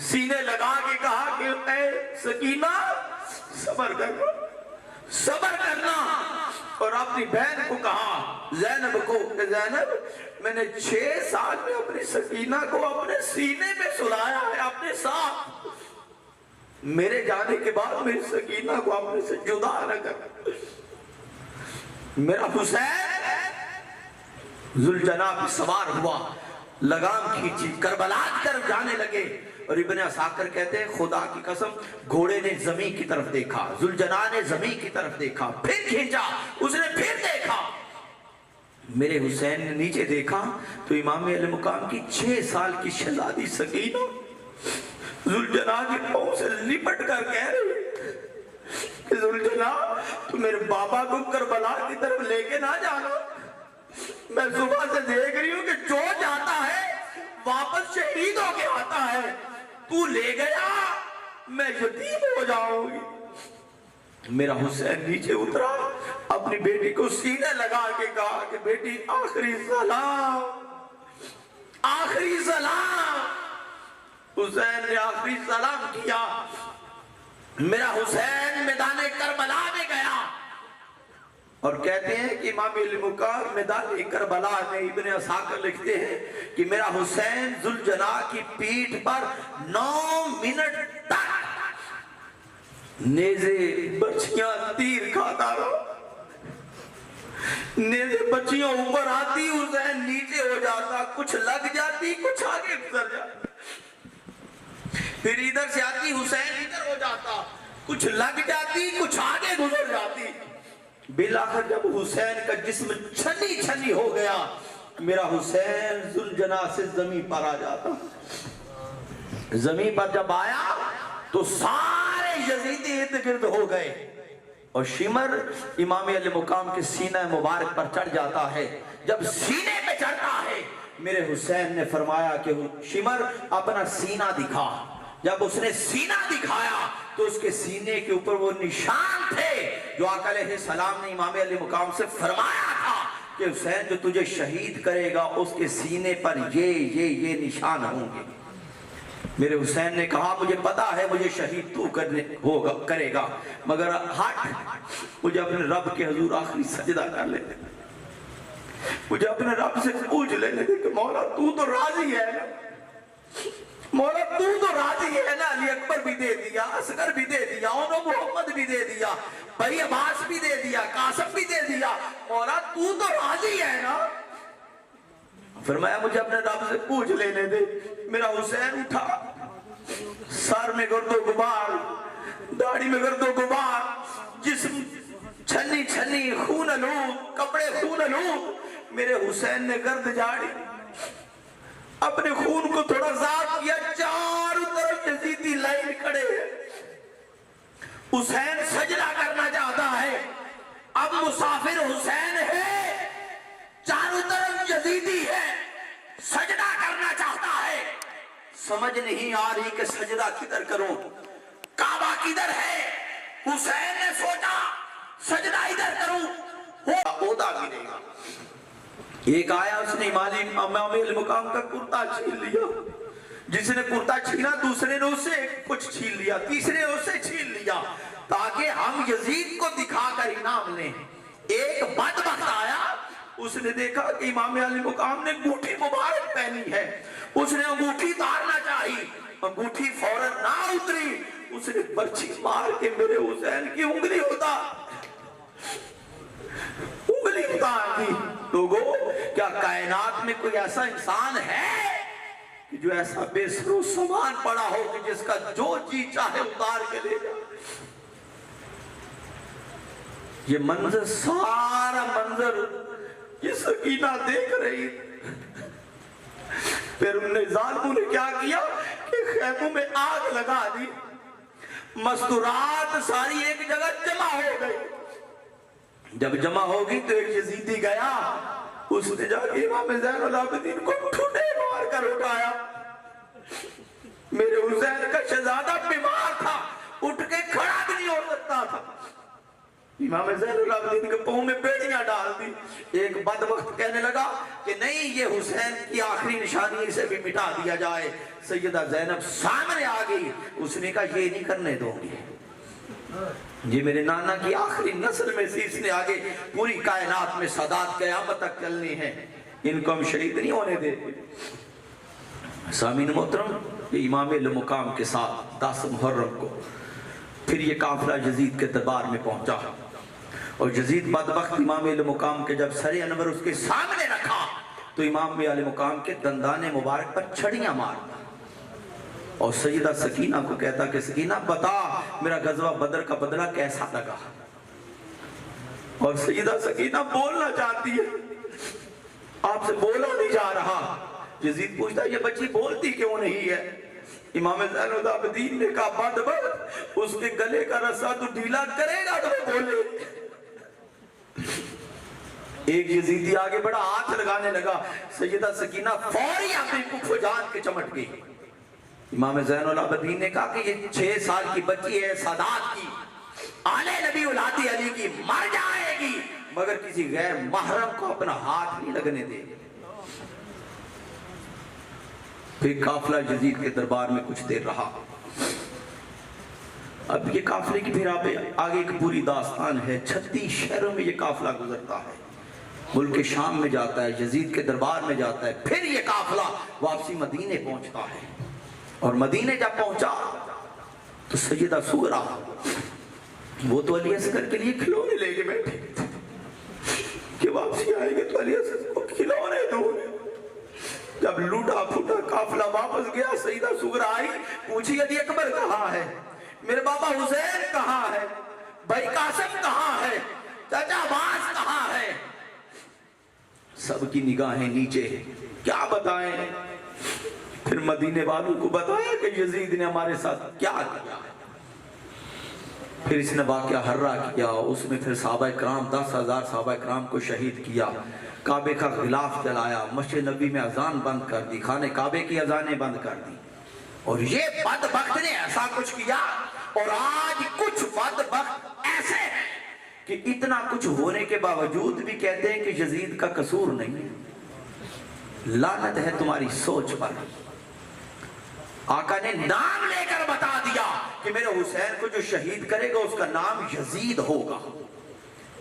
سینے لگا کے کہا کہ اے سکینہ صبر کرنا، صبر کرنا. اور اپنی بہن کو کہا زینب کو کہ زینب میں نے 6 سال میں اپنی سکینہ کو اپنے سینے میں سلایا ہے اپنے ساتھ، میرے جانے کے بعد میری سکینہ کو اپنے سے جدا نہ کر. میرا حسین ذوالجناح سوار ہوا، لگام کھینچی، کربلا کی طرف جانے لگے. اور ابن عساکر کہتے ہیں خدا کی قسم گھوڑے نے زمین کی طرف دیکھا، ذوالجناح نے زمین کی طرف دیکھا، پھر کھینچا، اس نے پھر دیکھا. میرے حسین نے نیچے دیکھا تو امام علیہ مقام کی 6 سال کی شہزادی سکینہ ذوالجناح کے پاؤں سے لپٹ کر کہہ رہی کہ ذوالجناح تو میرے بابا کو کربلا کی طرف لے کے نہ جانا، میں صبح سے دیکھ رہی ہوں کہ جو جاتا ہے واپس شہید ہو کے آتا ہے، تو لے گیا میں یتیم ہو جاؤں گی. میرا حسین نیچے اترا، اپنی بیٹی کو سینے لگا کے کہا کہ بیٹی آخری سلام، آخری سلام. حسین نے آخری سلام کیا. میرا حسین میدان کربلا میں گیا اور کہتے ہیں کہ امام علی مقام میدان کربلا میں ابن عساکر لکھتے ہیں کہ میرا حسین ذوالجناح کی پیٹھ پر 9 منٹ تک نیزے بچیاں تیر کھاتا رہا. نیزے بچیاں اوپر آتی، حسین نیچے ہو جاتا، کچھ لگ جاتی، کچھ آگے گزر جاتی، پھر ادھر سے آتی، حسین ادھر ہو جاتا، کچھ لگ جاتی، کچھ آگے گزر جاتی. بالآخر جب حسین کا جسم چھنی چھنی ہو گیا، میرا حسین ذوالجناح سے زمین پر آ جاتا. زمین پر جب آیا تو سارے یزیدی ارد گرد ہو گئے اور شمر امام علیہ مقام کے سینہ مبارک پر چڑھ جاتا ہے. جب سینے پہ چڑھتا ہے میرے حسین نے فرمایا کہ شمر اپنا سینہ دکھا. جب اس نے سینہ دکھایا تو اس کے سینے کے اوپر وہ نشان تھے جو آقا علیہ السلام نے امام علیہ مقام سے فرمایا تھا کہ حسین جو تجھے شہید کرے گا اس کے سینے پر یہ نشان ہوں گے. میرے حسین نے کہا مجھے پتا ہے مجھے شہید تو کرے گا، مگر ہٹ مجھے اپنے رب کے حضور آخری سجدہ کر لیتے، مجھے اپنے رب سے پوچھ لینے دے کہ مولا تو راضی ہے نا، مولا تو راضی ہے نا. علی اکبر بھی دے دیا، اصغر بھی دے دیا، اونو محمد بھی دے دیا، بھائی عباس بھی دے دیا، قاسم بھی دے دیا، مولا تو راضی ہے نا. فرمایا مجھے اپنے رب سے پوچھ لینے دے. میرا حسین اٹھا، سر میں گرد و غبار، داڑھی میں گرد و غبار، جسم چھنی چھنی، خون آلود، کپڑے خون آلود. میرے حسین نے گرد جاڑی، اپنے خون کو تھوڑا صاف کیا، چاروں طرف یزیدی لائن کھڑے ہیں. حسین سجدہ کرنا چاہتا ہے، اب مسافر حسین ہے، چاروں طرف یزیدی ہے، سجدہ کرنا چاہتا ہے، سمجھ نہیں آ رہی کہ سجدہ کدھر کروں، کعبہ کدھر ہے. حسین نے سوچا سجدہ ادھر کروں، عہدہ گرے گا. ایک آیا اس نے امام علیہ مقام کا کرتا چھین لیا، جس نے کرتا چھینا دوسرے نے اسے کچھ چھین لیا، تیسرے نے اسے چھین لیا تاکہ ہم یزید کو دکھا کر انعام لیں. ایک بدبخت آیا، اس نے دیکھا کہ امام علیہ مقام نے انگوٹھی مبارک پہنی ہے، اس نے انگوٹھی اتارنا چاہی، انگوٹھی فوراً نہ اتری، اس نے برچھی مار کے میرے حسین کی انگلی اتار دی. لوگوں کیا کائنات میں کوئی ایسا انسان ہے کہ جو ایسا بے سر و سامان پڑا ہو کہ جس کا جو جی چاہے اتار کے لے جائے؟ یہ منظر، سارا منظر یہ سکینہ دیکھ رہی. پھر انہوں نے ظالموں نے کیا کیا کہ خیموں میں آگ لگا دی، مستورات ساری ایک جگہ جمع ہو گئی. جب جمع ہوگی تو ایک یزیدی گیا، اس نے جا کے امام زین العابدین کو ٹھوٹے مار کر اٹھایا. میرے حسین کا شہزادہ بیمار تھا، اٹھ کے کھڑا بھی نہیں ہو سکتا تھا. امام زین العابدین کے پاؤں میں بیڑیاں ڈال دی. ایک بدبخت کہنے لگا کہ نہیں یہ حسین کی آخری نشانی سے بھی مٹا دیا جائے. سیدہ زینب سامنے آ گئی, اس نے کہا یہ نہیں کرنے دوں گی, یہ میرے نانا کی آخری نسل میں سے, اس نے آگے پوری کائنات میں سادات قیامت تک چلنی ہے, ان کو ہم شہید نہیں ہونے دیں. سامعین محترم, یہ امام المقام کے ساتھ 10 محرم کو پھر یہ قافلہ یزید کے دربار میں پہنچا, اور یزید بدبخت امام المقام کے جب سر انور اس کے سامنے رکھا تو امام علیہ مقام کے دندان مبارک پر چھڑیاں مارتا, اور سیدہ سکینہ کو کہتا کہ سکینہ بتا میرا غزوہ بدر کا بدلہ کیسا لگا. اور سیدہ سکینہ بولنا چاہتی ہے, آپ سے بولا نہیں جا رہا. یزید پوچھتا یہ بچی بولتی کیوں نہیں ہے؟ امام زین العابدین نے کہا بدبخت, اس کے گلے کا رسا تو ڈھیلا کرے گا تو بولے. ایک یزیدی آگے بڑا ہاتھ لگانے لگا, سیدہ سکینہ فوری اپنی کفو جان کے چمٹ گئی. امام زین العابدین نے کہا کہ یہ 6 سال کی بچی ہے, سادات کی, آل نبی اولاد علی کی, مر جائے گی مگر کسی غیر محرم کو اپنا ہاتھ نہیں لگنے دے. پھر قافلہ یزید کے دربار میں کچھ دیر رہا. اب یہ قافلے کی پھر آگے ایک پوری داستان ہے. 36 شہروں میں یہ قافلہ گزرتا ہے, ملک شام میں جاتا ہے, یزید کے دربار میں جاتا ہے, پھر یہ قافلہ واپسی مدینے پہنچتا ہے. اور مدینے جب پہنچا تو سیدہ سغرا, وہ تو علی اصغر کے لیے کھلونے لے کے بیٹھے کہ واپسی آئیں گے تو علی اصغر کو کھلونے دو. جب لوٹا پھوٹا قافلہ واپس گیا, سیدہ سغرا آئی, پوچھی علی اکبر کہاں ہے, میرے بابا حسین کہاں ہے, بھائی قاسم کہاں ہے, چچا عباس کہاں ہے. سب کی نگاہیں نیچے, کیا بتائیں. پھر مدینے والوں کو بتایا کہ یزید نے ہمارے ساتھ کیا کیا. پھر اس نے واقعہ حرہ کیا, اس میں پھر صحابہ کرام 10,000 صحابہ کرام کو شہید کیا, کعبے کا غلاف جلایا, مسجد نبی میں اذان بند کر دی, خانے کعبے کی اذانیں بند کر دی. اور یہ بدبخت نے ایسا کچھ کیا, اور آج کچھ بدبخت ایسے ہیں کہ اتنا کچھ ہونے کے باوجود بھی کہتے ہیں کہ یزید کا قصور نہیں ہے. لعنت ہے تمہاری سوچ پر. آقا نے نام لے کر بتا دیا کہ میرے حسین کو جو شہید کرے گا اس کا نام یزید ہوگا.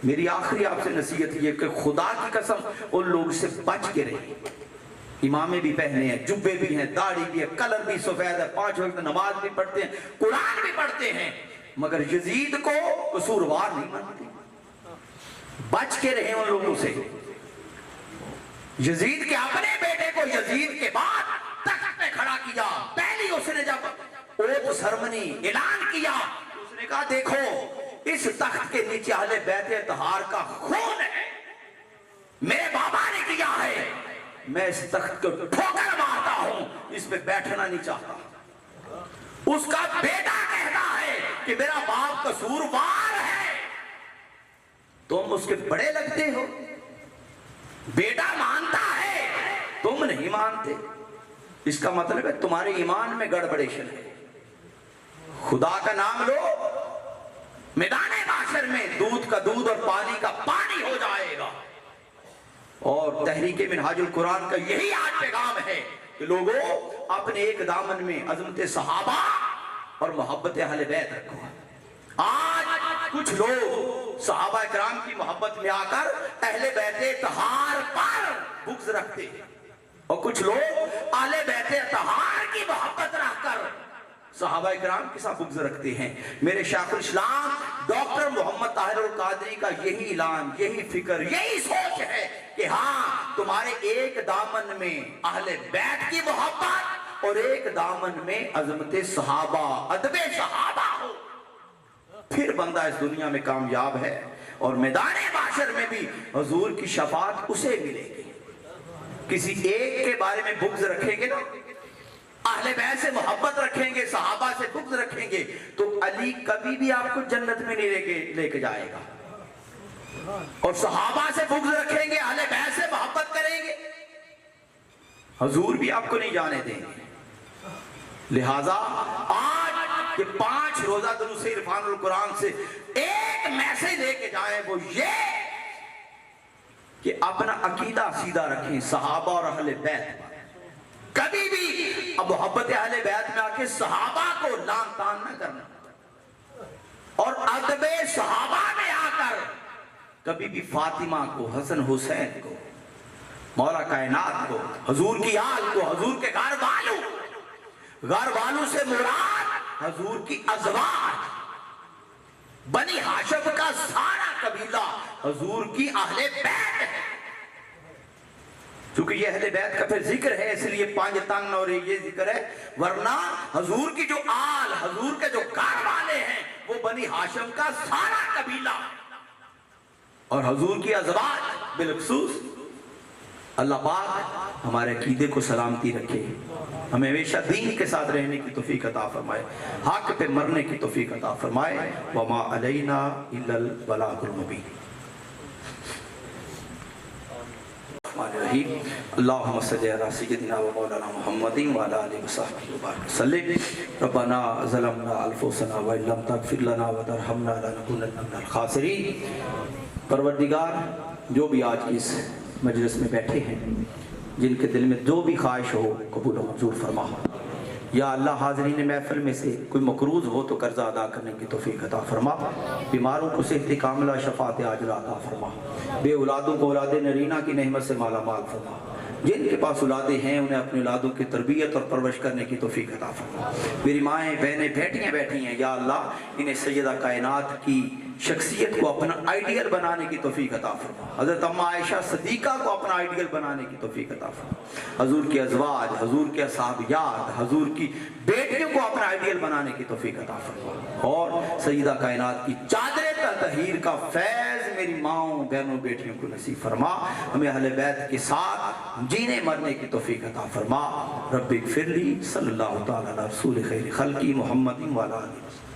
میری آخری آپ سے نصیحت یہ کہ خدا کی قسم ان لوگ سے بچ کے رہے. امامے بھی پہنے ہیں, جبے بھی ہیں, داڑھی بھی ہے, کلر بھی سفید ہے, 5 وقت نماز بھی پڑھتے ہیں, قرآن بھی پڑھتے ہیں, مگر یزید کو قصوروار نہیں مانتے. بچ کے رہے ان لوگوں سے. یزید کے اپنے بیٹے کو یزید کے بعد تخت پہ کھڑا کیا, پہلی اس نے جب اوت سرمنی اعلان کیا, اس نے کہا دیکھو اس تخت کے نیچے اہل بیت اطہار کا خون ہے, میرے بابا نے کیا ہے, میں اس تخت کو ٹھوکر مارتا ہوں, اس پہ بیٹھنا نہیں چاہتا. اس کا بیٹا کہتا ہے کہ میرا باپ قصوروار ہے, تم اس کے بڑے لگتے ہو. بیٹا مانتا ہے, تم نہیں مانتے. اس کا مطلب ہے تمہارے ایمان میں گڑبڑیشن ہے. خدا کا نام لو, میدان محشر میں دودھ کا دودھ اور پانی کا پانی ہو جائے گا. اور تحریک منہاج القرآن کا یہی آج پیغام ہے کہ لوگوں اپنے ایک دامن میں عظمت صحابہ اور محبت اہل بیت رکھو. آج کچھ لوگ صحابہ کرام کی محبت میں آ کر اہل بیت اطہار پر بغض رکھتے ہیں, اور کچھ لوگ اہل بیت اطہار کی محبت رکھ کر صحابہ کرام کے ساتھ بغض رکھتے ہیں. میرے شیخ الاسلام ڈاکٹر محمد طاہر القادری کا یہی اعلان, یہی فکر, یہی سوچ ہے کہ ہاں تمہارے ایک دامن میں اہل بیت کی محبت اور ایک دامن میں عظمت صحابہ, ادب صحابہ ہو, پھر بندہ اس دنیا میں کامیاب ہے. اور میدان محشر میں بھی حضور کی شفاعت اسے ملے گی. کسی ایک کے بارے میں بغض رکھیں گے نا, اہل بیت سے محبت رکھیں گے, صحابہ سے بغض رکھیں گے, تو علی کبھی بھی آپ کو جنت میں نہیں لے کے جائے گا. اور صحابہ سے بغض رکھیں گے, اہل بیت سے محبت کریں گے, حضور بھی آپ کو نہیں جانے دیں گے. لہٰذا آج کہ 5 روزہ دروس عرفان القرآن سے ایک میسج لے کے جائیں، وہ یہ کہ اپنا عقیدہ سیدھا رکھیں صحابہ اور اہل بیت۔ کبھی بھی اب محبت اہل بیت میں آ کے صحابہ کو لان تان نہ کرنا، اور ادب صحابہ میں آ کر کبھی بھی فاطمہ کو، حسن حسین کو، مولا کائنات کو، حضور کی آل کو، حضور کے گھر والوں سے مراد حضور کی ازواج، بنی ہاشم کا سارا قبیلہ حضور کی اہل بیت ہے۔ چونکہ یہ اہل بیت کا پھر ذکر ہے اس لیے 5 تن اور یہ ذکر ہے، ورنہ حضور کی جو آل، حضور کے جو گھر والے ہیں وہ بنی ہاشم کا سارا قبیلہ، اور حضور کی ازواج بالخصوص۔ اللہ پاک ہمارے عقیدے کو سلامتی رکھے، ہمیں ہمیشہ دین کے ساتھ رہنے کی توفیق عطا فرمائے، حق پہ مرنے کی توفیق عطا فرمائے۔ وما علینا الا البلاغ المبین۔ اللہم صلی علی سیدنا و مولانا محمد وعلی آلہ وصحبہ وبارک وسلم۔ ربنا ظلمنا انفسنا وان لم تغفر لنا وترحمنا لنکونن من الخاسرین۔ پروردگار، جو بھی آج اس مجلس میں بیٹھے ہیں، جن کے دل میں جو بھی خواہش ہو قبول و منظور فرما۔ یا اللہ، حاضرین محفل میں سے کوئی مقروض ہو تو قرضہ ادا کرنے کی توفیق عطا فرما، بیماروں کو صحت کاملہ شفاعت عاجلہ عطا فرما، بے اولادوں کو اولاد نرینہ کی نعمت سے مالا مال فرما، جن کے پاس اولادیں ہیں انہیں اپنی اولادوں کی تربیت اور پرورش کرنے کی توفیق عطا فرما۔ میری مائیں بہنیں بیٹیاں بیٹھی ہیں، یا اللہ انہیں سیدہ کائنات کی شخصیت کو اپنا آئیڈیل بنانے کی توفیق عطا فرما، حضرت اماں عائشہ صدیقہ کو اپنا آئیڈیل بنانے کی توفیق عطا فرما، حضور کی ازواج، حضور کے صحابیات، حضور کی بیٹیوں کو اپنا آئیڈیل بنانے کی توفیق عطا فرما، اور سیدہ کائنات کی چادر تطہیر کا فیض میری ماؤں، بہنوں، بیٹیوں کو نصیب فرما، ہمیں اہل بیت کے ساتھ جینے مرنے کی توفیق عطا فرما۔ رب اغفر لی، صلی اللہ تعالی علی رسول خیر خلقی محمد وعلی آلہ وسلم۔